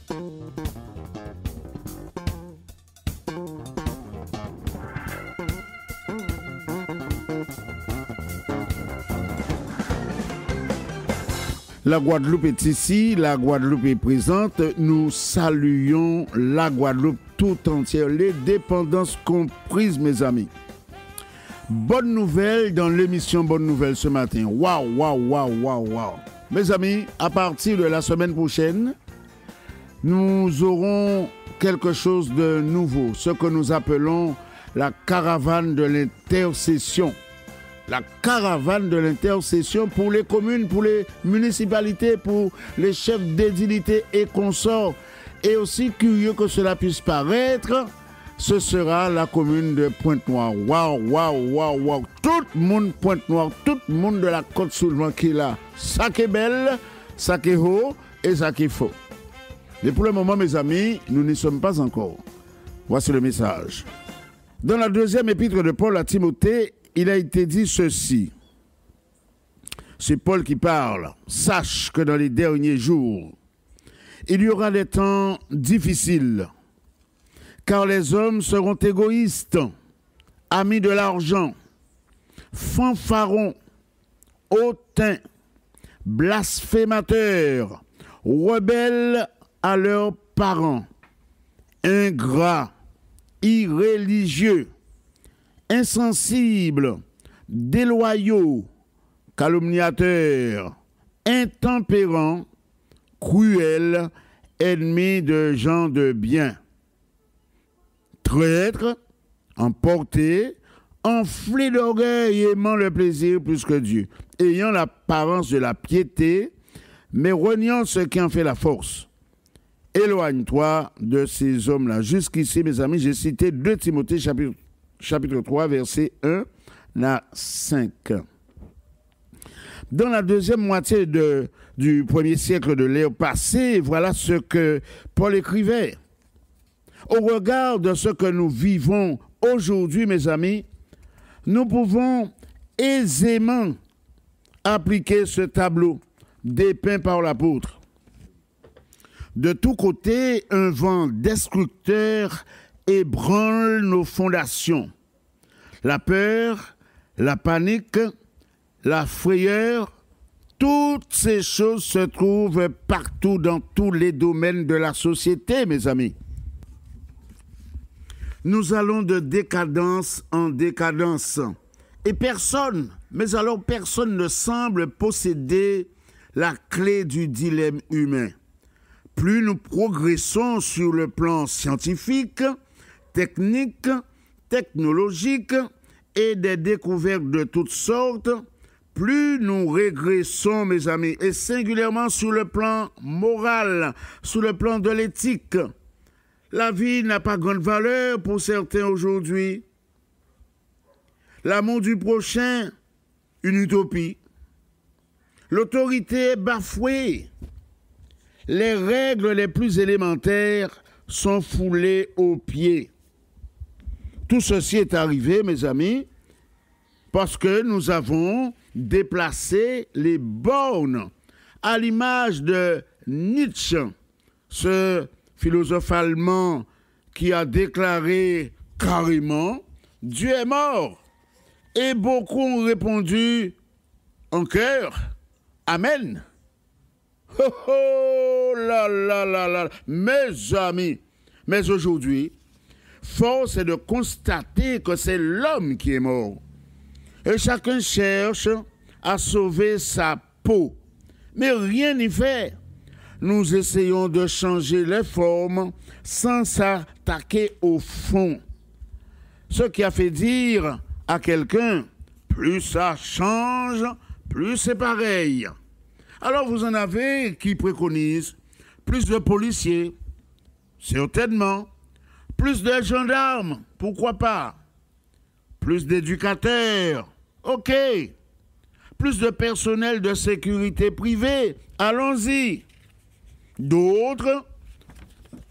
La Guadeloupe est ici, la Guadeloupe est présente. Nous saluons la Guadeloupe tout entière, les dépendances comprises, mes amis. Bonne nouvelle dans l'émission Bonne Nouvelle ce matin. Waouh, waouh, waouh, waouh, waouh. Mes amis, à partir de la semaine prochaine, nous aurons quelque chose de nouveau, ce que nous appelons la caravane de l'intercession. La caravane de l'intercession pour les communes, pour les municipalités, pour les chefs d'édilité et consorts. Et aussi curieux que cela puisse paraître, ce sera la commune de Pointe-Noire. Waouh, waouh, waouh, waouh. Tout le monde Pointe-Noire, tout le monde de la Côte-Soulevant qui est là. Ça qui est belle, ça qui est haut et ça qui est faux. Et pour le moment, mes amis, nous n'y sommes pas encore. Voici le message. Dans la deuxième épître de Paul à Timothée, il a été dit ceci. C'est Paul qui parle. Sache que dans les derniers jours, il y aura des temps difficiles, car les hommes seront égoïstes, amis de l'argent, fanfarons, hautains, blasphémateurs, rebelles à leurs parents, ingrats, irréligieux, insensibles, déloyaux, calomniateurs, intempérants, cruels, ennemis de gens de bien, traîtres, emportés, enflés d'orgueil, aimant le plaisir plus que Dieu, ayant l'apparence de la piété, mais reniant ce qui en fait la force. Éloigne-toi de ces hommes-là. Jusqu'ici, mes amis, j'ai cité 2 Timothée chapitre 3, verset 1 à 5. Dans la deuxième moitié du 1er siècle de l'ère passée, voilà ce que Paul écrivait. Au regard de ce que nous vivons aujourd'hui, mes amis, nous pouvons aisément appliquer ce tableau dépeint par l'apôtre. De tous côtés, un vent destructeur ébranle nos fondations. La peur, la panique, la frayeur, toutes ces choses se trouvent partout dans tous les domaines de la société, mes amis. Nous allons de décadence en décadence. Et personne, mais alors personne ne semble posséder la clé du dilemme humain. Plus nous progressons sur le plan scientifique, technique, technologique et des découvertes de toutes sortes, plus nous régressons, mes amis, et singulièrement sur le plan moral, sur le plan de l'éthique. La vie n'a pas grande valeur pour certains aujourd'hui. L'amour du prochain, une utopie. L'autorité est bafouée. Les règles les plus élémentaires sont foulées aux pieds. Tout ceci est arrivé, mes amis, parce que nous avons déplacé les bornes, à l'image de Nietzsche, ce philosophe allemand qui a déclaré carrément « Dieu est mort ». Et beaucoup ont répondu en chœur « Amen ». Oh oh là là là là, mes amis, mais aujourd'hui, force est de constater que c'est l'homme qui est mort. Et chacun cherche à sauver sa peau. Mais rien n'y fait. Nous essayons de changer les formes sans s'attaquer au fond. Ce qui a fait dire à quelqu'un, plus ça change, plus c'est pareil. Alors vous en avez qui préconisent plus de policiers, certainement, plus de gendarmes, pourquoi pas, plus d'éducateurs, ok, plus de personnel de sécurité privée, allons-y. D'autres,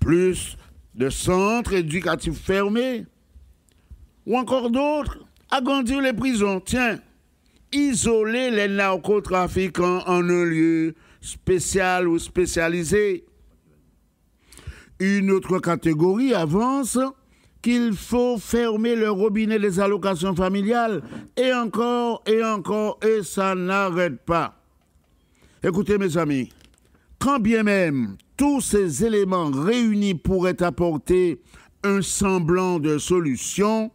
plus de centres éducatifs fermés, ou encore d'autres, agrandir les prisons, tiens, isoler les narcotrafiquants en un lieu spécial ou spécialisé. Une autre catégorie avance qu'il faut fermer le robinet des allocations familiales, et encore, et ça n'arrête pas. Écoutez mes amis, quand bien même tous ces éléments réunis pourraient apporter un semblant de solution,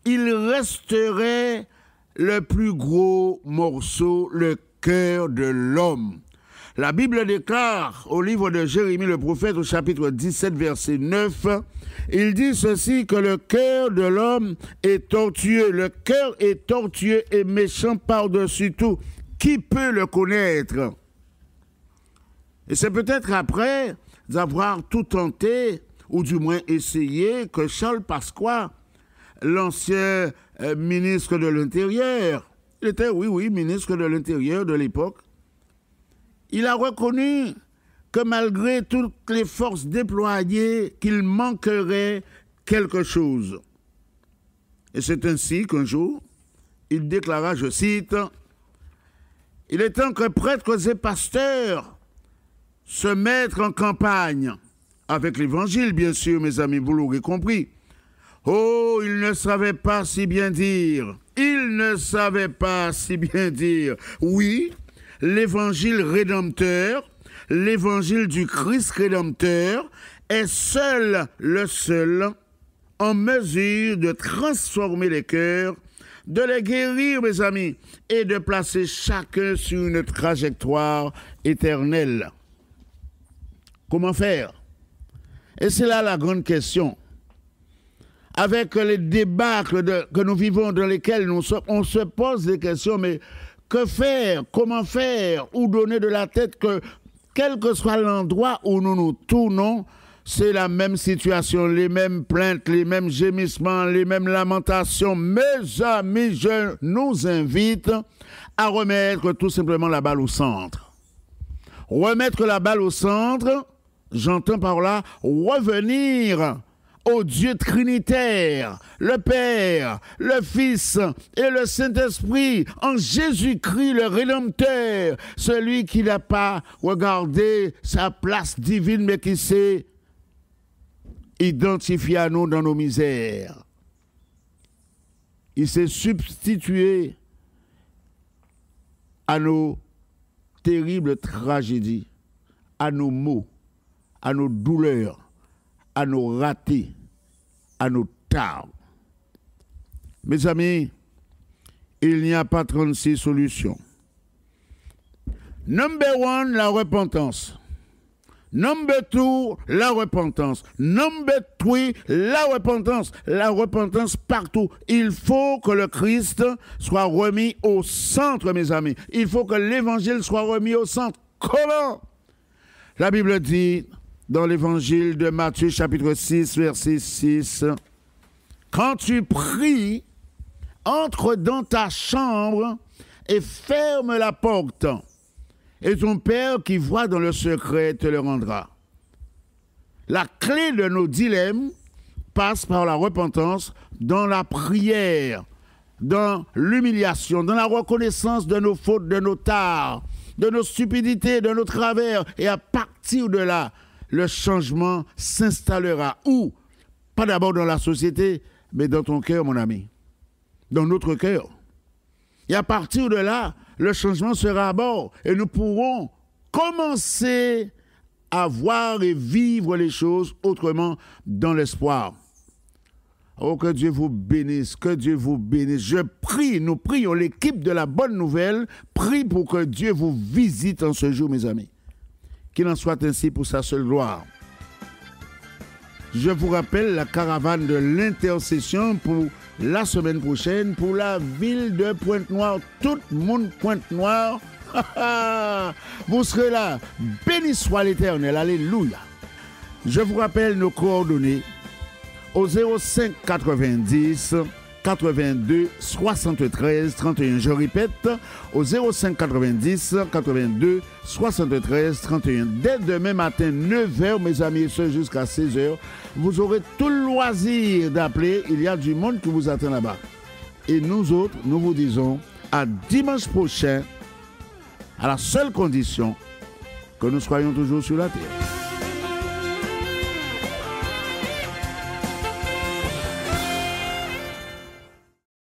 il resterait le plus gros morceau, le cœur de l'homme. La Bible déclare au livre de Jérémie le prophète au chapitre 17 verset 9, il dit ceci, que le cœur de l'homme est tortueux, le cœur est tortueux et méchant par-dessus tout. Qui peut le connaître? Et c'est peut-être après avoir tout tenté, ou du moins essayé, que Charles Pasqua, l'ancien ministre de l'Intérieur, il était, oui, ministre de l'Intérieur de l'époque, il a reconnu que malgré toutes les forces déployées, qu'il manquerait quelque chose. Et c'est ainsi qu'un jour, il déclara, je cite, « Il est temps que prêtres et pasteurs se mettent en campagne, avec l'Évangile, bien sûr, mes amis, vous l'aurez compris. Oh, il ne savait pas si bien dire. Il ne savait pas si bien dire. Oui, l'Évangile rédempteur, l'Évangile du Christ rédempteur est le seul en mesure de transformer les cœurs, de les guérir, mes amis, et de placer chacun sur une trajectoire éternelle. Comment faire? Et c'est là la grande question. Avec les débâcles que nous vivons, dans lesquels on se pose des questions, mais que faire? Comment faire? Où donner de la tête? Que quel que soit l'endroit où nous nous tournons, c'est la même situation, les mêmes plaintes, les mêmes gémissements, les mêmes lamentations. Mes amis, je nous invite à remettre tout simplement la balle au centre. Remettre la balle au centre, j'entends par là revenir au Dieu trinitaire, le Père, le Fils et le Saint-Esprit, en Jésus-Christ le Rédempteur, celui qui n'a pas regardé sa place divine, mais qui s'est identifié à nous dans nos misères. Il s'est substitué à nos terribles tragédies, à nos maux, à nos douleurs, à nos ratés, à nos tares. Mes amis, il n'y a pas 36 solutions. Number 1, la repentance. Number 2, la repentance. Number 3, la repentance. La repentance partout. Il faut que le Christ soit remis au centre, mes amis. Il faut que l'évangile soit remis au centre. Comment? La Bible dit dans l'évangile de Matthieu, chapitre 6, verset 6, « Quand tu pries, entre dans ta chambre et ferme la porte, et ton Père qui voit dans le secret te le rendra. » La clé de nos dilemmes passe par la repentance, dans la prière, dans l'humiliation, dans la reconnaissance de nos fautes, de nos tares, de nos stupidités, de nos travers, et à partir de là, le changement s'installera. Où? Pas d'abord dans la société, mais dans ton cœur, mon ami. Dans notre cœur. Et à partir de là, le changement sera à bord. Et nous pourrons commencer à voir et vivre les choses autrement dans l'espoir. Oh, que Dieu vous bénisse, que Dieu vous bénisse. Je prie, nous prions, l'équipe de la Bonne Nouvelle prie pour que Dieu vous visite en ce jour, mes amis. Qu'il en soit ainsi pour sa seule gloire. Je vous rappelle la caravane de l'intercession pour la semaine prochaine pour la ville de Pointe-Noire. Tout le monde Pointe-Noire. Vous serez là. Béni soit l'Éternel. Alléluia. Je vous rappelle nos coordonnées au 05 90 82 73 31. Je répète, au 05 90 82 73 31. Dès demain matin, 9h, mes amis et soeurs, jusqu'à 16h, vous aurez tout le loisir d'appeler. Il y a du monde qui vous attend là-bas. Et nous autres, nous vous disons à dimanche prochain, à la seule condition que nous soyons toujours sur la terre.